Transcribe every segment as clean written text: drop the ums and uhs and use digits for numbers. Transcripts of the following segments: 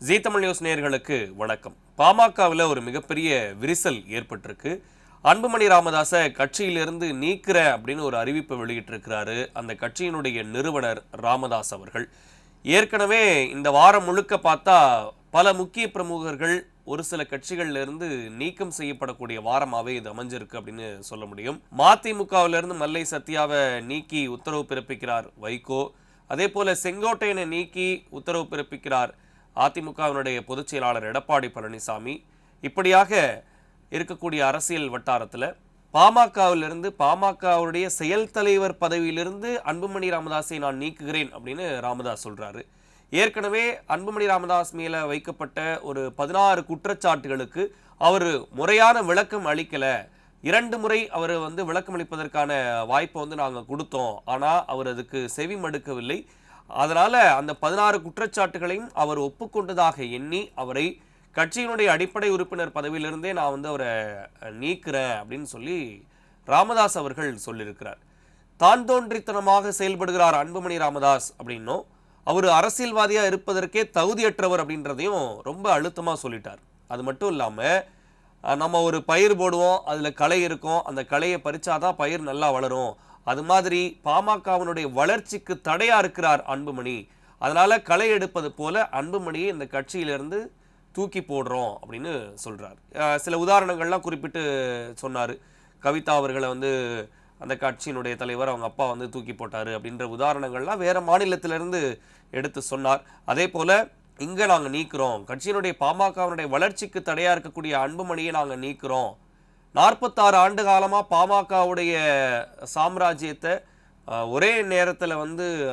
ஜீ Tamil news நேயர்களுக்கு வணக்கம். பாமகவில் ஒரு மிகப்பெரிய விரிசல் ஏற்பட்டிருக்கு. அன்புமணி ராமதாஸை கட்சியிலிருந்து நீக்கிற அப்படின்னு ஒரு அறிவிப்பை வெளியிட்டிருக்கிறாரு அந்த கட்சியினுடைய நிறுவனர் ராமதாஸ் அவர்கள். ஏற்கனவே இந்த வாரம் முழுக்க பார்த்தா பல முக்கிய பிரமுகர்கள் ஒரு சில கட்சிகள்ல இருந்து நீக்கம் செய்யப்படக்கூடிய வாரமாவே இது அமைஞ்சிருக்கு அப்படின்னு சொல்ல முடியும். மதிமுகவிலிருந்து மல்லை சத்யாவை நீக்கி உத்தரவு பிறப்பிக்கிறார் வைகோ. அதே போல செங்கோட்டையனை நீக்கி உத்தரவு பிறப்பிக்கிறார் அதிமுகவினுடைய பொதுச் செயலாளர் எடப்பாடி பழனிசாமி. இப்படியாக இருக்கக்கூடிய அரசியல் வட்டாரத்தில் பாமகவிலிருந்து பாமகவுடைய செயல் தலைவர் பதவியிலிருந்து அன்புமணி ராமதாஸை நான் நீக்குகிறேன் அப்படின்னு ராமதாஸ் சொல்றாரு. ஏற்கனவே அன்புமணி ராமதாஸ் மேல வைக்கப்பட்ட ஒரு 16 குற்றச்சாட்டுகளுக்கு அவர் முறையான விளக்கம் அளிக்கல. 2 முறை அவர் விளக்கம் அளிப்பதற்கான வாய்ப்பை நாங்கள் கொடுத்தோம். ஆனால் அவர் அதுக்கு செவி மடுக்கவில்லை. அதனால அந்த 16 குற்றச்சாட்டுகளையும் அவர் ஒப்புக்கொண்டதாக எண்ணி அவரை கட்சியினுடைய அடிப்படை உறுப்பினர் பதவியிலிருந்தே நான் அவரை நீக்கிறேன் அப்படின்னு சொல்லி ராமதாஸ் அவர்கள் சொல்லியிருக்கிறார். தான் தோன்றித்தனமாக செயல்படுகிறார் அன்புமணி ராமதாஸ் அப்படின்னும் அவர் அரசியல்வாதியா இருப்பதற்கே தகுதியற்றவர் அப்படின்றதையும் ரொம்ப அழுத்தமா சொல்லிட்டார். அது மட்டும் இல்லாம நம்ம ஒரு பயிர் போடுவோம், அதுல களை இருக்கும், அந்த களையை பறிச்சாதான் பயிர் நல்லா வளரும். அது மாதிரி பாமகவினுடைய வளர்ச்சிக்கு தடையா இருக்கிறார் அன்புமணி. அதனால களை எடுப்பது போல அன்புமணியை இந்த கட்சியிலிருந்து தூக்கி போடுறோம் அப்படின்னு சொல்றார். சில உதாரணங்கள்லாம் குறிப்பிட்டு சொன்னார். கவிதா அவர்களை அந்த கட்சியினுடைய தலைவர் அவங்க அப்பா தூக்கி போட்டாரு அப்படின்ற உதாரணங்கள்லாம் வேற மாநிலத்திலிருந்து எடுத்து சொன்னார். அதே போல இங்க நாங்க நீக்கிறோம், கட்சியினுடைய பாமகவினுடைய வளர்ச்சிக்கு தடையா இருக்கக்கூடிய அன்புமணியை நாங்க நீக்கிறோம். 46 ஆண்டு காலமா பாமகவுடைய சாம்ராஜ்யத்தை ஒரே நேரத்தில்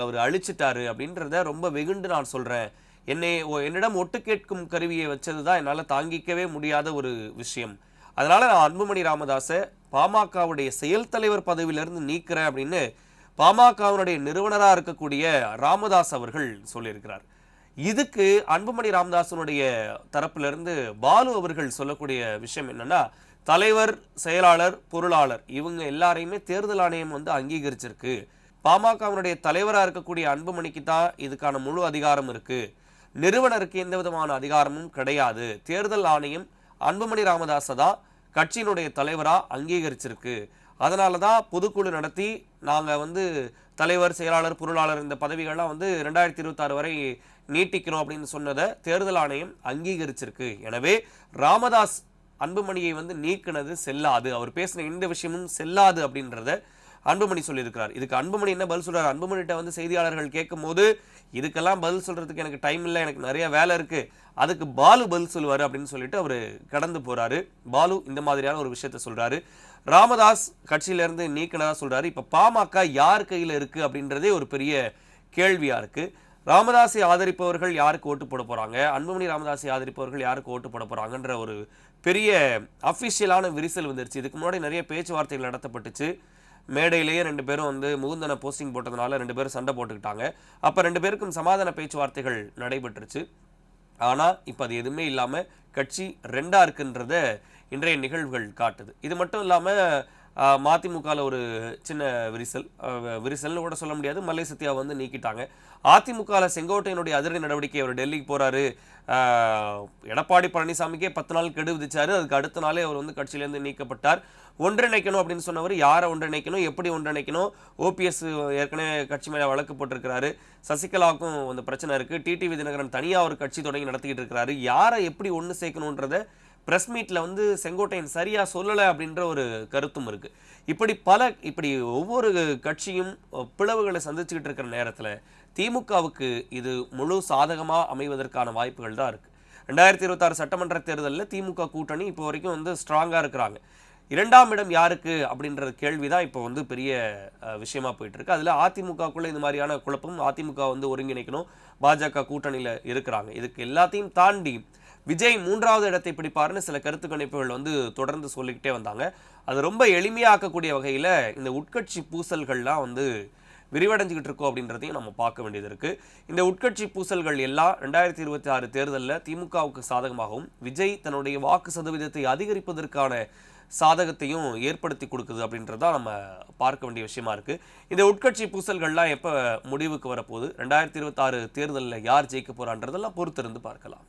அவர் அழிச்சிட்டாரு அப்படின்றத ரொம்ப வெகுண்டு நான் சொல்றேன். என்னிடம் ஒட்டு கேட்கும் கருவியை வச்சதுதான் என்னால் தாங்கிக்கவே முடியாத ஒரு விஷயம். அதனால நான் அன்புமணி ராமதாஸை பாமகவுடைய செயல் தலைவர் பதவியிலிருந்து நீக்கிறேன் அப்படின்னு பாமகவினுடைய நிறுவனராக இருக்கக்கூடிய ராமதாஸ் அவர்கள் சொல்லியிருக்கிறார். இதுக்கு அன்புமணி ராமதாசனுடைய தரப்பிலிருந்து பாலு அவர்கள் சொல்லக்கூடிய விஷயம் என்னன்னா, தலைவர், செயலாளர், பொருளாளர் இவங்க எல்லாரையுமே தேர்தல் ஆணையம் அங்கீகரிச்சிருக்கு. பாமகவினுடைய தலைவராக இருக்கக்கூடிய அன்புமணிக்கு தான் இதுக்கான முழு அதிகாரம் இருக்கு. நிறுவனருக்கு எந்த விதமான அதிகாரமும் கிடையாது. தேர்தல் ஆணையம் அன்புமணி ராமதாஸை தான் கட்சியினுடைய தலைவராக அங்கீகரிச்சிருக்கு. அதனால தான் பொதுக்குழு நடத்தி நாங்கள் தலைவர், செயலாளர், பொருளாளர் இந்த பதவிகள்லாம் 2026 வரை நீட்டிக்கிறோம் அப்படின்னு சொன்னதை தேர்தல் ஆணையம் அங்கீகரிச்சிருக்கு. எனவே ராமதாஸ் அன்புமணியை நீக்கினது செல்லாது, அவர் பேசின இந்த விஷயமும் செல்லாது அப்படின்றத அன்புமணி சொல்லியிருக்கிறார். இதுக்கு அன்புமணி என்ன பதில் சொல்றாரு? அன்புமணிகிட்ட செய்தியாளர்கள் கேட்கும் போது இதுக்கெல்லாம் பதில் சொல்றதுக்கு எனக்கு டைம் இல்லை, எனக்கு நிறைய வேலை இருக்கு, அதுக்கு பாலு பதில் சொல்லுவாரு அப்படின்னு சொல்லிட்டு அவர் கடந்து போறாரு. பாலு இந்த மாதிரியான ஒரு விஷயத்த சொல்றாரு. ராமதாஸ் கட்சியிலிருந்து நீக்கினதா சொல்றாரு. இப்ப பாமக யார் கையில இருக்கு அப்படின்றதே ஒரு பெரிய கேள்வியா இருக்கு. ராமதாஸை ஆதரிப்பவர்கள் யாருக்கு ஓட்டு போட போறாங்க, அன்புமணி ராமதாஸை ஆதரிப்பவர்கள் யாருக்கு ஓட்டு போட போறாங்கன்ற ஒரு பெரிய அஃபிஷியலான விரிசல் வந்துருச்சு. இதுக்கு முன்னாடி நிறைய பேச்சுவார்த்தைகள் நடத்தப்பட்டுச்சு. மேடையிலேயே 2 பேரும் முகுந்தனை போஸ்டிங் போட்டதுனால 2 பேரும் சண்டை போட்டுக்கிட்டாங்க. அப்போ 2 பேருக்கும் சமாதான பேச்சுவார்த்தைகள் நடைபெற்றுச்சு. ஆனால் இப்போ அது எதுவுமே இல்லாமல் கட்சி 2ஆ இருக்குன்றத இன்றைய நிகழ்வுகள் காட்டுது. இது மட்டும் இல்லாமல் மதிமுகவில் ஒரு சின்ன விரிசல்னு கூட சொல்ல முடியாது, மல்லை சத்யா நீக்கிட்டாங்க. அதிமுகவில் செங்கோட்டையனுடைய அதிரடி நடவடிக்கை, அவர் டெல்லிக்கு போறாரு. எடப்பாடி பழனிசாமிக்கே 10 நாள் கெடு விதிச்சாரு. அதுக்கு அடுத்த நாளே அவர் கட்சியிலேருந்து நீக்கப்பட்டார். ஒன்றிணைக்கணும் அப்படின்னு சொன்னவர் யாரை ஒன்றிணைக்கணும், எப்படி ஒன்றிணைக்கணும்? ஓபிஎஸ் ஏற்கனவே கட்சி மேலே வழக்கு போட்டிருக்கிறாரு. சசிகலாவுக்கும் பிரச்சனை இருக்கு. டிடிவி தினகரன் தனியாக ஒரு கட்சி தொடங்கி நடத்திக்கிட்டு இருக்கிறாரு. யாரை எப்படி ஒன்று சேர்க்கணுன்றத பிரஸ் மீட்ல செங்கோட்டையன் சரியா சொல்லலை அப்படின்ற ஒரு கருத்தும் இருக்கு. இப்படி ஒவ்வொரு கட்சியும் பிளவுகளை சந்திச்சுக்கிட்டு இருக்கிற நேரத்தில் திமுகவுக்கு இது முழு சாதகமா அமைவதற்கான வாய்ப்புகள் தான் இருக்கு. 2026 சட்டமன்ற தேர்தலில் திமுக கூட்டணி இப்போ வரைக்கும் ஸ்ட்ராங்கா இருக்கிறாங்க. 2ஆம் இடம் யாருக்கு அப்படின்ற கேள்விதான் இப்போ பெரிய விஷயமா போயிட்டு இருக்கு. அதுல அதிமுகக்குள்ள இந்த மாதிரியான குழப்பம், அதிமுக ஒருங்கிணைக்கணும், பாஜக கூட்டணியில இருக்கிறாங்க. இதுக்கு எல்லாத்தையும் தாண்டி விஜய் 3வது இடத்தை பிடிப்பாருன்னு சில கருத்து கணிப்புகள் தொடர்ந்து சொல்லிக்கிட்டே வந்தாங்க. அது ரொம்ப எளிமையாக்கக்கூடிய வகையில் இந்த உட்கட்சி பூசல்கள்லாம் விரிவடைஞ்சிக்கிட்டு இருக்கோம் அப்படின்றதையும் நம்ம பார்க்க வேண்டியது இருக்கு. இந்த உட்கட்சி பூசல்கள் எல்லாம் 2026 தேர்தலில் திமுகவுக்கு சாதகமாகவும் விஜய் தன்னுடைய வாக்கு சதவீதத்தை அதிகரிப்பதற்கான சாதகத்தையும் ஏற்படுத்தி கொடுக்குது அப்படின்றதான் நம்ம பார்க்க வேண்டிய விஷயமா இருக்கு. இந்த உட்கட்சி பூசல்கள்லாம் எப்போ முடிவுக்கு வரப்போகுது, 2026 தேர்தலில் யார் ஜெயிக்க போறான்றதெல்லாம் பொறுத்திருந்து பார்க்கலாம்.